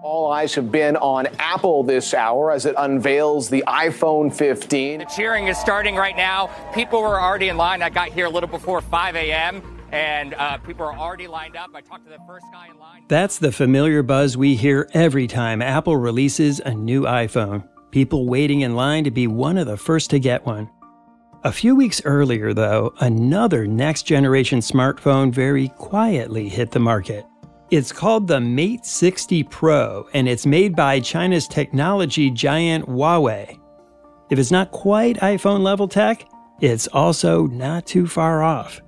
All eyes have been on Apple this hour as it unveils the iPhone 15. The cheering is starting right now. People were already in line. I got here a little before 5 a.m. and people are already lined up. I talked to the first guy in line. That's the familiar buzz we hear every time Apple releases a new iPhone. People waiting in line to be one of the first to get one. A few weeks earlier, though, another next-generation smartphone very quietly hit the market. It's called the Mate 60 Pro, and it's made by China's technology giant Huawei. If it's not quite iPhone-level tech, it's also not too far off.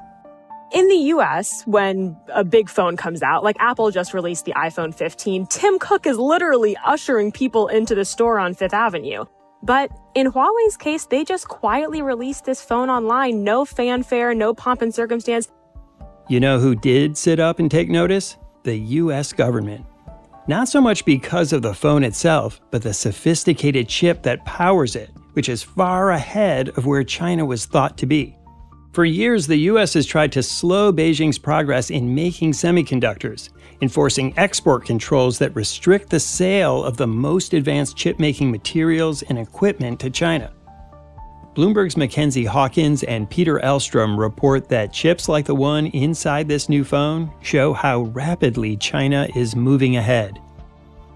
In the US, when a big phone comes out, like Apple just released the iPhone 15, Tim Cook is literally ushering people into the store on Fifth Avenue. But in Huawei's case, they just quietly released this phone online, no fanfare, no pomp and circumstance. You know who did sit up and take notice? The US government. Not so much because of the phone itself, but the sophisticated chip that powers it, which is far ahead of where China was thought to be. For years, the US has tried to slow Beijing's progress in making semiconductors, enforcing export controls that restrict the sale of the most advanced chip-making materials and equipment to China. Bloomberg's Mackenzie, Hawkins and Peter Elstrom report that chips like the one inside this new phone show how rapidly China is moving ahead.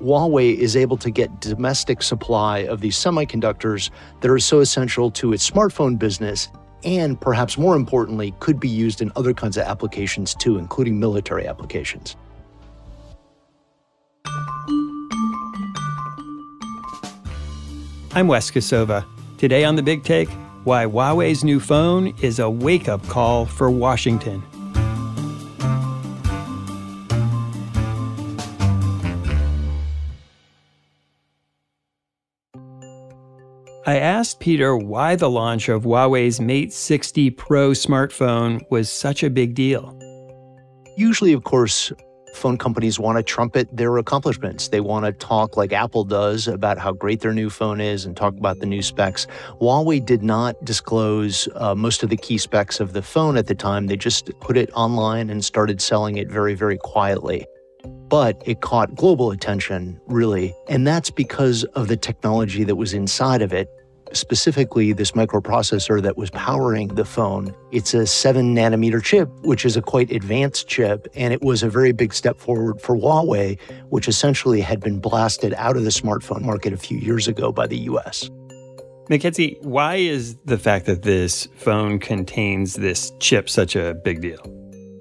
Huawei is able to get domestic supply of these semiconductors that are so essential to its smartphone business and, perhaps more importantly, could be used in other kinds of applications too, including military applications. I'm Wes Kosova. Today on The Big Take, why Huawei's new phone is a wake-up call for Washington. I asked Peter why the launch of Huawei's Mate 60 Pro smartphone was such a big deal. Usually, of course, phone companies want to trumpet their accomplishments. They want to talk like Apple does about how great their new phone is and talk about the new specs. Huawei did not disclose most of the key specs of the phone at the time. They just put it online and started selling it very, very quietly. But it caught global attention, really, and that's because of the technology that was inside of it, specifically this microprocessor that was powering the phone. It's a 7-nanometer chip, which is a quite advanced chip, and it was a very big step forward for Huawei, which essentially had been blasted out of the smartphone market a few years ago by the US. Mackenzie, why is the fact that this phone contains this chip such a big deal?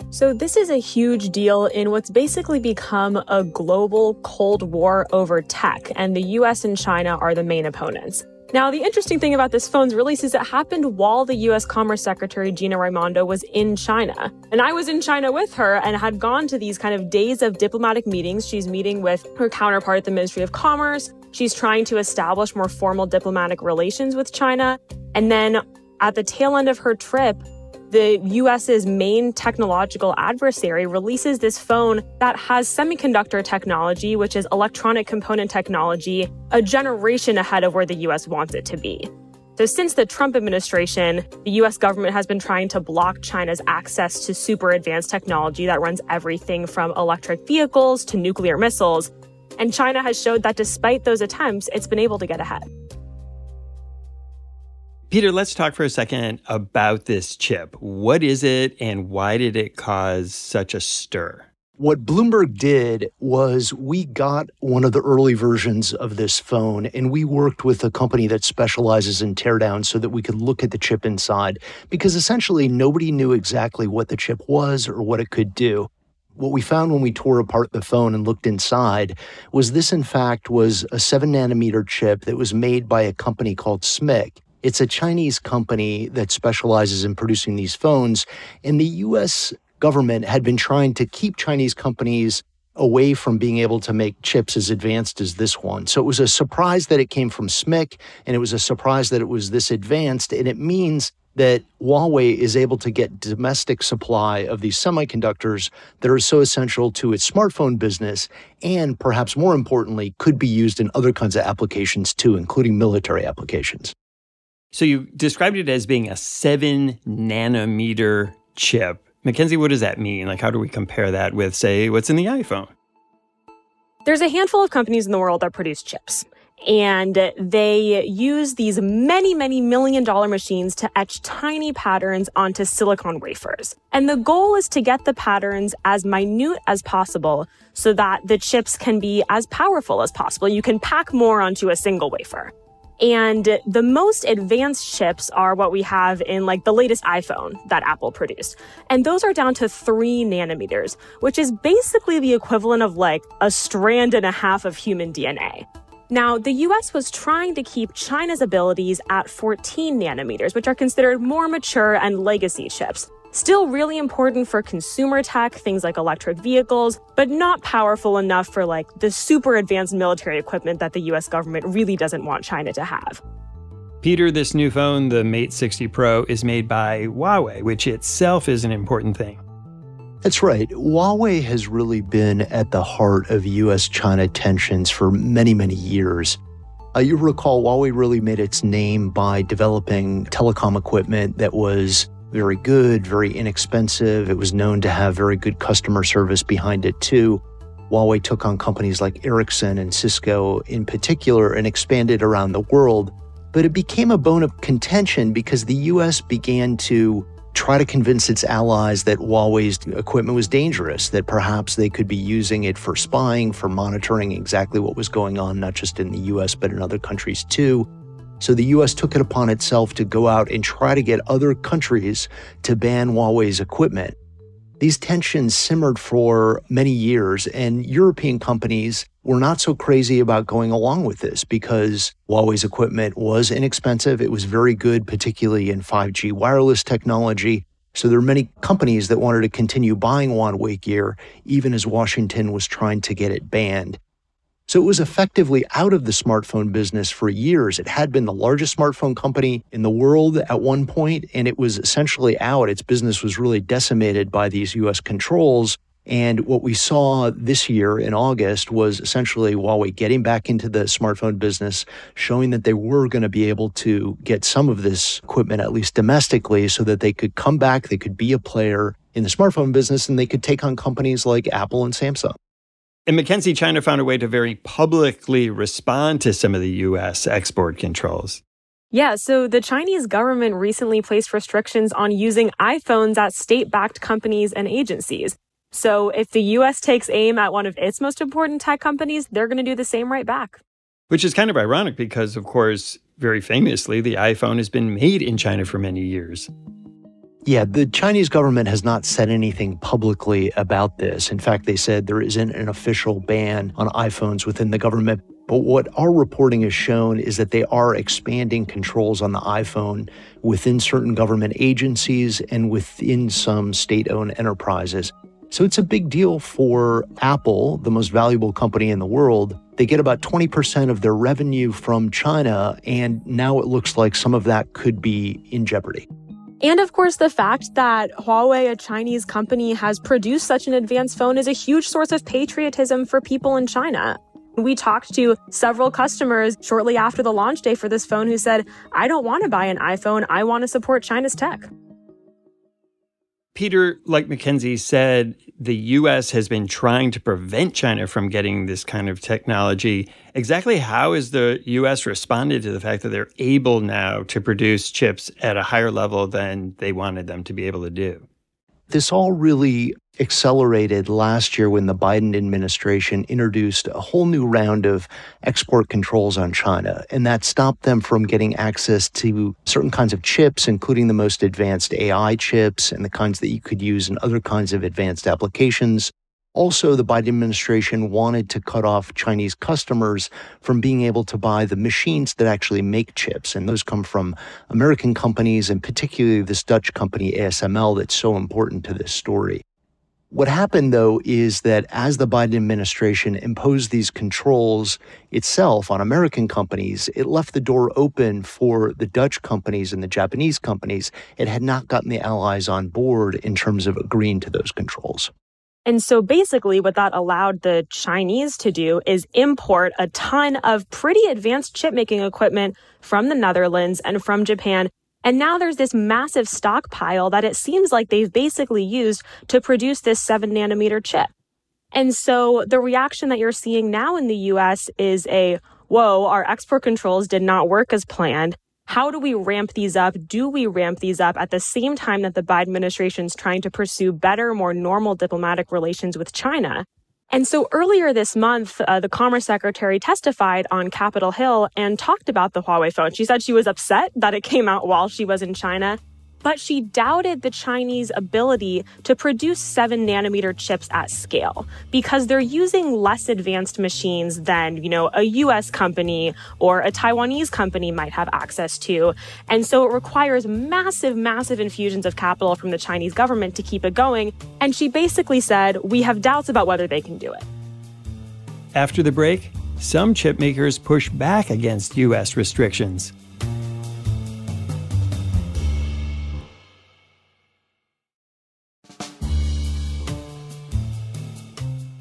So this is a huge deal in what's basically become a global Cold War over tech, and the US and China are the main opponents. Now, the interesting thing about this phone's release is it happened while the U.S. Commerce Secretary Gina Raimondo was in China. And I was in China with her and had gone to these kind of days of diplomatic meetings. She's meeting with her counterpart at the Ministry of Commerce. She's trying to establish more formal diplomatic relations with China. And then at the tail end of her trip, the U.S.'s main technological adversary releases this phone that has semiconductor technology, which is electronic component technology, a generation ahead of where the U.S. wants it to be. So since the Trump administration, the U.S. government has been trying to block China's access to super advanced technology that runs everything from electric vehicles to nuclear missiles. And China has showed that despite those attempts, it's been able to get ahead. Peter, let's talk for a second about this chip. What is it and why did it cause such a stir? What Bloomberg did was we got one of the early versions of this phone, and we worked with a company that specializes in teardowns so that we could look at the chip inside, because essentially nobody knew exactly what the chip was or what it could do. What we found when we tore apart the phone and looked inside was this, in fact, was a 7-nanometer chip that was made by a company called SMIC. It's a Chinese company that specializes in producing these phones, and the U.S. government had been trying to keep Chinese companies away from being able to make chips as advanced as this one. So it was a surprise that it came from SMIC, and it was a surprise that it was this advanced, and it means that Huawei is able to get domestic supply of these semiconductors that are so essential to its smartphone business and, perhaps more importantly, could be used in other kinds of applications too, including military applications. So you described it as being a 7-nanometer chip. Mackenzie, what does that mean? Like, how do we compare that with, say, what's in the iPhone? There's a handful of companies in the world that produce chips. And they use these many, many million-dollar machines to etch tiny patterns onto silicon wafers. And the goal is to get the patterns as minute as possible so that the chips can be as powerful as possible. You can pack more onto a single wafer. And the most advanced chips are what we have in like the latest iPhone that Apple produced. And those are down to 3 nanometers, which is basically the equivalent of like a strand and a half of human DNA. Now, the US was trying to keep China's abilities at 14 nanometers, which are considered more mature and legacy chips. Still really important for consumer tech, things like electric vehicles, but not powerful enough for like the super advanced military equipment that the US government really doesn't want China to have. Peter, this new phone, the Mate 60 Pro, is made by Huawei, which itself is an important thing. That's right. Huawei has really been at the heart of U.S.-China tensions for many, many years. You recall Huawei really made its name by developing telecom equipment that was very good, very inexpensive. It was known to have very good customer service behind it, too. Huawei took on companies like Ericsson and Cisco in particular and expanded around the world. But it became a bone of contention because the U.S. began to try to convince its allies that Huawei's equipment was dangerous, that perhaps they could be using it for spying, for monitoring exactly what was going on, not just in the U.S., but in other countries too. So the U.S. took it upon itself to go out and try to get other countries to ban Huawei's equipment. These tensions simmered for many years, and European companies were not so crazy about going along with this because Huawei's equipment was inexpensive. It was very good, particularly in 5G wireless technology. So there are many companies that wanted to continue buying Huawei gear, even as Washington was trying to get it banned. So it was effectively out of the smartphone business for years. It had been the largest smartphone company in the world at one point, and it was essentially out. Its business was really decimated by these U.S. controls. And what we saw this year in August was essentially Huawei getting back into the smartphone business, showing that they were going to be able to get some of this equipment, at least domestically, so that they could come back, they could be a player in the smartphone business, and they could take on companies like Apple and Samsung. And Mackenzie, China found a way to very publicly respond to some of the U.S. export controls. Yeah, so the Chinese government recently placed restrictions on using iPhones at state-backed companies and agencies. So if the U.S. takes aim at one of its most important tech companies, they're going to do the same right back. Which is kind of ironic because, of course, very famously, the iPhone has been made in China for many years. Yeah, the Chinese government has not said anything publicly about this. In fact, they said there isn't an official ban on iPhones within the government. But what our reporting has shown is that they are expanding controls on the iPhone within certain government agencies and within some state-owned enterprises. So it's a big deal for Apple, the most valuable company in the world. They get about 20% of their revenue from China, and now it looks like some of that could be in jeopardy. And of course, the fact that Huawei, a Chinese company, has produced such an advanced phone is a huge source of patriotism for people in China. We talked to several customers shortly after the launch day for this phone who said, I don't want to buy an iPhone. I want to support China's tech. Peter, like Mackenzie said, the U.S. has been trying to prevent China from getting this kind of technology. Exactly how has the U.S. responded to the fact that they're able now to produce chips at a higher level than they wanted them to be able to do? This all really accelerated last year when the Biden administration introduced a whole new round of export controls on China, and that stopped them from getting access to certain kinds of chips, including the most advanced AI chips and the kinds that you could use in other kinds of advanced applications. Also, the Biden administration wanted to cut off Chinese customers from being able to buy the machines that actually make chips, and those come from American companies, and particularly this Dutch company, ASML, that's so important to this story. What happened, though, is that as the Biden administration imposed these controls itself on American companies, it left the door open for the Dutch companies and the Japanese companies. It had not gotten the allies on board in terms of agreeing to those controls. And so basically what that allowed the Chinese to do is import a ton of pretty advanced chip-making equipment from the Netherlands and from Japan. And now there's this massive stockpile that it seems like they've basically used to produce this 7-nanometer chip. And so the reaction that you're seeing now in the US is whoa, our export controls did not work as planned. How do we ramp these up? Do we ramp these up at the same time that the Biden administration is trying to pursue better, more normal diplomatic relations with China? And so earlier this month, the Commerce Secretary testified on Capitol Hill and talked about the Huawei phone. She said she was upset that it came out while she was in China, but she doubted the Chinese ability to produce 7-nanometer chips at scale because they're using less advanced machines than, a US company or a Taiwanese company might have access to. And so it requires massive, massive infusions of capital from the Chinese government to keep it going. And she basically said, we have doubts about whether they can do it. After the break, some chip makers push back against US restrictions.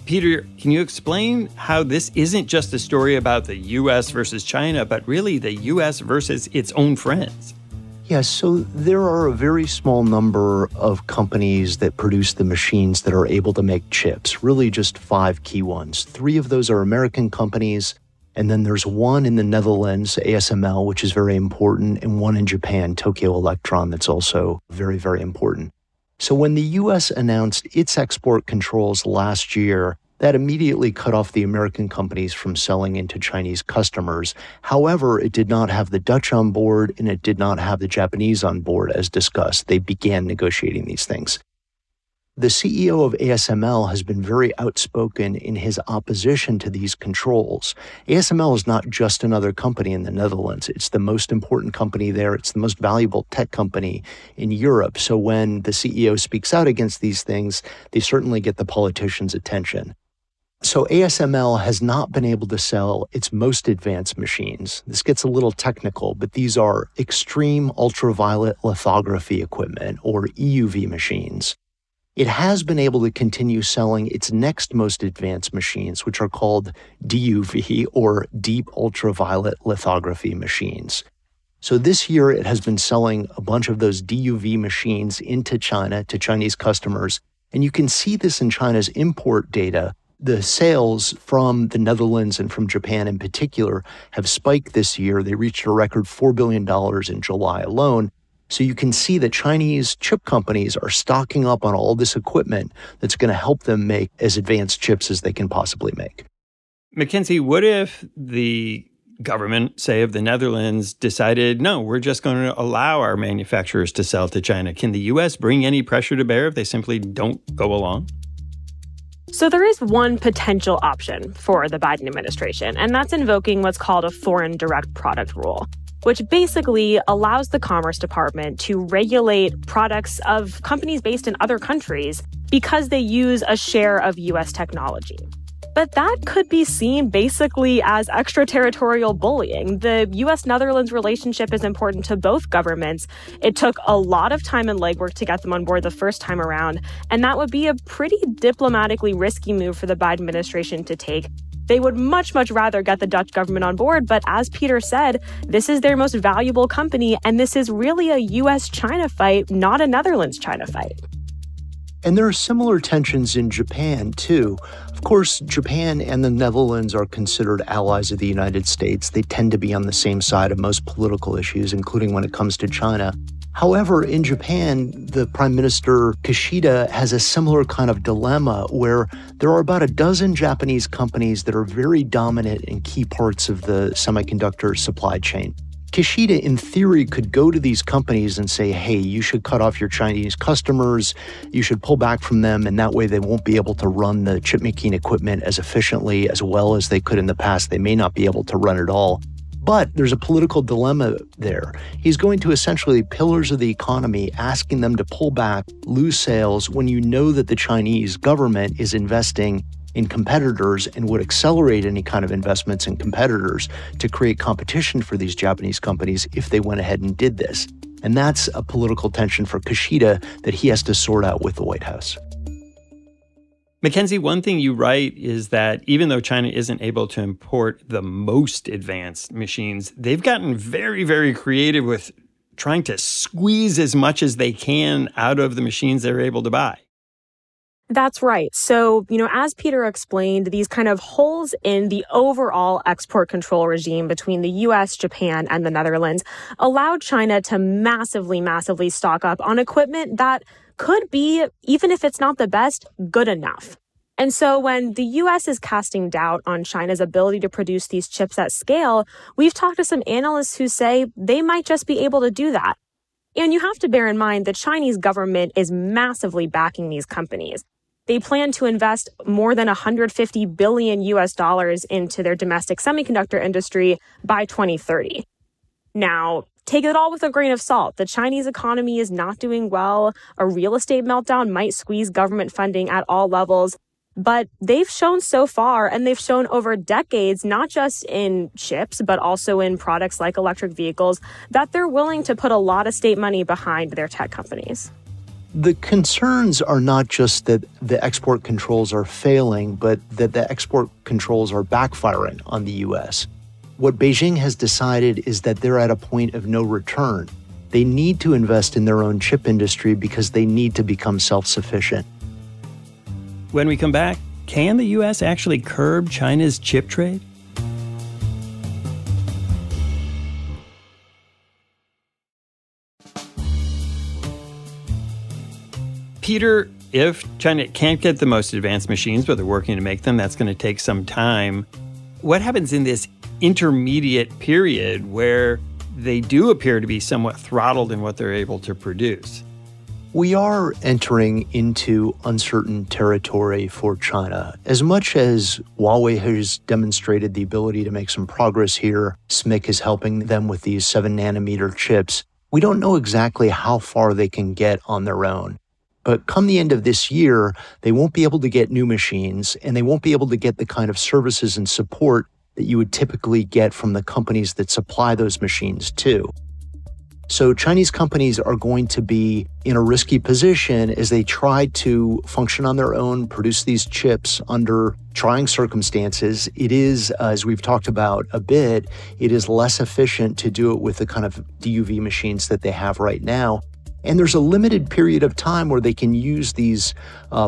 Peter, can you explain how this isn't just a story about the U.S. versus China, but really the U.S. versus its own friends? Yes, so there are a very small number of companies that produce the machines that are able to make chips, really just 5 key ones. 3 of those are American companies, and then there's one in the Netherlands, ASML, which is very important, and one in Japan, Tokyo Electron, that's also very, very important. So when the U.S. announced its export controls last year, that immediately cut off the American companies from selling into Chinese customers. However, it did not have the Dutch on board, and it did not have the Japanese on board, as discussed. They began negotiating these things. The CEO of ASML has been very outspoken in his opposition to these controls. ASML is not just another company in the Netherlands. It's the most important company there. It's the most valuable tech company in Europe. So when the CEO speaks out against these things, they certainly get the politicians' attention. So ASML has not been able to sell its most advanced machines. This gets a little technical, but these are extreme ultraviolet lithography equipment, or EUV machines. It has been able to continue selling its next most advanced machines, which are called DUV, or deep ultraviolet lithography machines. So this year, it has been selling a bunch of those DUV machines into China, to Chinese customers. And you can see this in China's import data. The sales from the Netherlands and from Japan in particular have spiked this year. They reached a record $4 billion in July alone. So you can see that Chinese chip companies are stocking up on all this equipment that's going to help them make as advanced chips as they can possibly make. Mackenzie, what if the government, say of the Netherlands, decided, no, we're just going to allow our manufacturers to sell to China? Can the U.S. bring any pressure to bear if they simply don't go along? So there is one potential option for the Biden administration, and that's invoking what's called a foreign direct product rule, which basically allows the Commerce Department to regulate products of companies based in other countries because they use a share of U.S. technology. But that could be seen basically as extraterritorial bullying. The U.S.-Netherlands relationship is important to both governments. It took a lot of time and legwork to get them on board the first time around, and that would be a pretty diplomatically risky move for the Biden administration to take. They would much, much rather get the Dutch government on board, but as Peter said, this is their most valuable company, and this is really a U.S.-China fight, not a Netherlands-China fight. And there are similar tensions in Japan, too. Of course, Japan and the Netherlands are considered allies of the United States. They tend to be on the same side of most political issues, including when it comes to China. However, in Japan, the Prime Minister Kishida has a similar kind of dilemma where there are about a dozen Japanese companies that are very dominant in key parts of the semiconductor supply chain. Kishida, in theory, could go to these companies and say, hey, you should cut off your Chinese customers, you should pull back from them, and that way they won't be able to run the chip-making equipment as efficiently, as well as they could in the past. They may not be able to run it all. But there's a political dilemma there. He's going to essentially pillars of the economy, asking them to pull back, lose sales, when you know that the Chinese government is investing in competitors and would accelerate any kind of investments in competitors to create competition for these Japanese companies if they went ahead and did this. And that's a political tension for Kishida that he has to sort out with the White House. Mackenzie, one thing you write is that even though China isn't able to import the most advanced machines, they've gotten very, very creative with trying to squeeze as much as they can out of the machines they're able to buy. That's right. So, as Peter explained, these kind of holes in the overall export control regime between the US, Japan, and the Netherlands allowed China to massively stock up on equipment that could be, even if it's not the best, good enough. And so when the US is casting doubt on China's ability to produce these chips at scale, we've talked to some analysts who say they might just be able to do that. And you have to bear in mind the Chinese government is massively backing these companies. They plan to invest more than $150 billion into their domestic semiconductor industry by 2030. Now, take it all with a grain of salt. The Chinese economy is not doing well. A real estate meltdown might squeeze government funding at all levels. But they've shown so far, and they've shown over decades, not just in chips, but also in products like electric vehicles, that they're willing to put a lot of state money behind their tech companies. The concerns are not just that the export controls are failing, but that the export controls are backfiring on the U.S. What Beijing has decided is that they're at a point of no return. They need to invest in their own chip industry because they need to become self-sufficient. When we come back, can the U.S. actually curb China's chip trade? Peter, if China can't get the most advanced machines, but they're working to make them, that's going to take some time. What happens in this intermediate period where they do appear to be somewhat throttled in what they're able to produce? We are entering into uncertain territory for China. As much as Huawei has demonstrated the ability to make some progress here, SMIC is helping them with these 7-nanometer chips, we don't know exactly how far they can get on their own. But come the end of this year, they won't be able to get new machines, and they won't be able to get the kind of services and support that you would typically get from the companies that supply those machines too. So Chinese companies are going to be in a risky position as they try to function on their own, produce these chips under trying circumstances. It is, as we've talked about a bit, it is less efficient to do it with the kind of DUV machines that they have right now. And there's a limited period of time where they can use these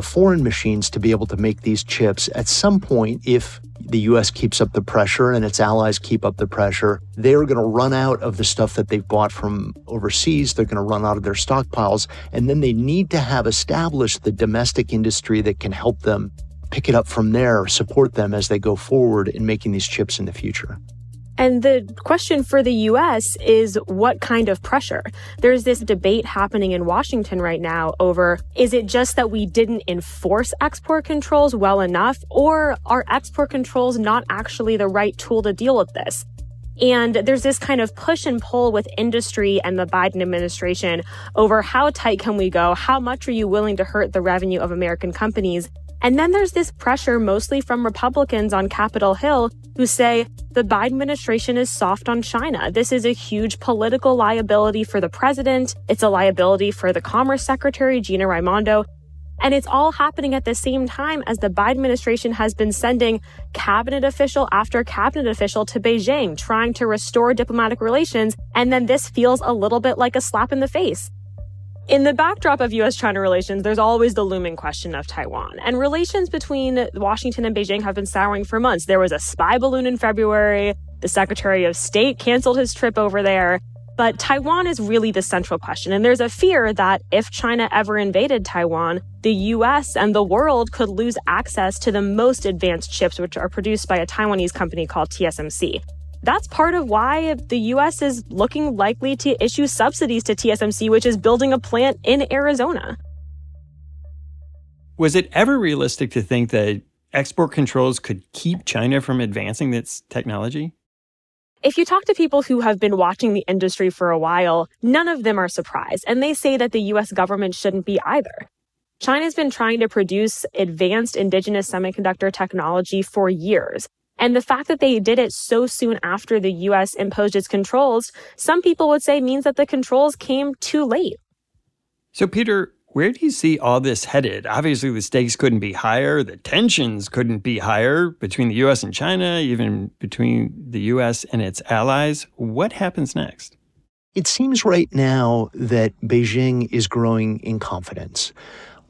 foreign machines to be able to make these chips. At some point, if the U.S. keeps up the pressure and its allies keep up the pressure, they're going to run out of the stuff that they've bought from overseas. They're going to run out of their stockpiles. And then they need to have established the domestic industry that can help them pick it up from there, support them as they go forward in making these chips in the future. And the question for the U.S. is what kind of pressure? There's this debate happening in Washington right now over, is it just that we didn't enforce export controls well enough, or are export controls not actually the right tool to deal with this? And there's this kind of push and pull with industry and the Biden administration over how tight can we go? How much are you willing to hurt the revenue of American companies? And then there's this pressure mostly from Republicans on Capitol Hill who say the Biden administration is soft on China. This is a huge political liability for the president. It's a liability for the Commerce Secretary, Gina Raimondo. And it's all happening at the same time as the Biden administration has been sending cabinet official after cabinet official to Beijing, trying to restore diplomatic relations. And then this feels a little bit like a slap in the face. In the backdrop of U.S.-China relations, there's always the looming question of Taiwan. And relations between Washington and Beijing have been souring for months. There was a spy balloon in February. The Secretary of State canceled his trip over there. But Taiwan is really the central question. And there's a fear that if China ever invaded Taiwan, the U.S. and the world could lose access to the most advanced chips, which are produced by a Taiwanese company called TSMC. That's part of why the U.S. is looking likely to issue subsidies to TSMC, which is building a plant in Arizona. Was it ever realistic to think that export controls could keep China from advancing its technology? If you talk to people who have been watching the industry for a while, none of them are surprised, and they say that the U.S. government shouldn't be either. China's been trying to produce advanced indigenous semiconductor technology for years. And the fact that they did it so soon after the U.S. imposed its controls, some people would say means that the controls came too late. So, Peter, where do you see all this headed? Obviously, the stakes couldn't be higher. The tensions couldn't be higher between the U.S. and China, even between the U.S. and its allies. What happens next? It seems right now that Beijing is growing in confidence.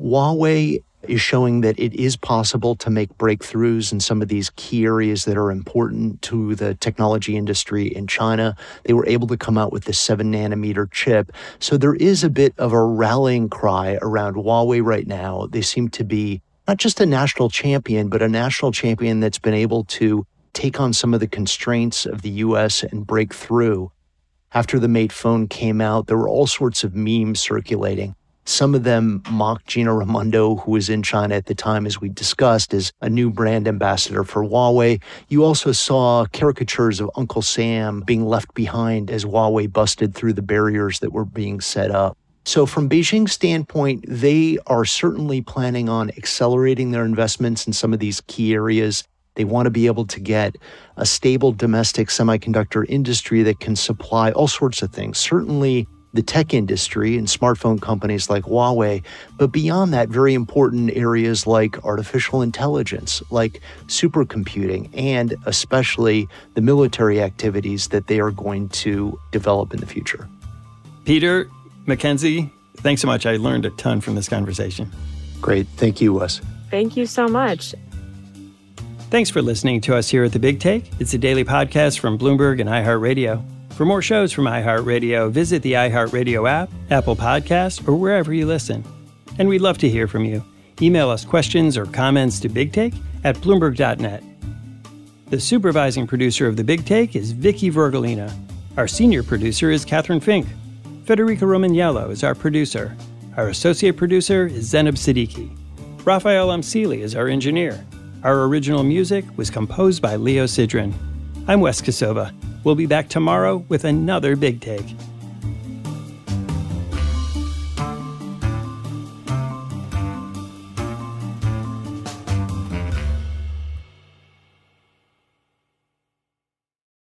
Huawei is showing that it is possible to make breakthroughs in some of these key areas that are important to the technology industry in China. They were able to come out with the 7-nanometer chip. So there is a bit of a rallying cry around Huawei right now. They seem to be not just a national champion, but a national champion that's been able to take on some of the constraints of the U.S. and break through. After the Mate phone came out, there were all sorts of memes circulating. Some of them mocked Gina Raimondo, who was in China at the time, as we discussed, as a new brand ambassador for Huawei. You also saw caricatures of Uncle Sam being left behind as Huawei busted through the barriers that were being set up. So from Beijing's standpoint, they are certainly planning on accelerating their investments in some of these key areas. They want to be able to get a stable domestic semiconductor industry that can supply all sorts of things. Certainly the tech industry and smartphone companies like Huawei, but beyond that, very important areas like artificial intelligence, like supercomputing, and especially the military activities that they are going to develop in the future. Peter, Mackenzie, thanks so much. I learned a ton from this conversation. Great. Thank you, Wes. Thank you so much. Thanks for listening to us here at The Big Take. It's a daily podcast from Bloomberg and iHeartRadio. For more shows from iHeartRadio, visit the iHeartRadio app, Apple Podcasts, or wherever you listen. And we'd love to hear from you. Email us questions or comments to bigtake@bloomberg.net. The supervising producer of The Big Take is Vicky Vergolina. Our senior producer is Catherine Fink. Federica Romaniello is our producer. Our associate producer is Zenab Siddiqui. Raphael Amsili is our engineer. Our original music was composed by Leo Sidran. I'm Wes Kosova. We'll be back tomorrow with another Big Take.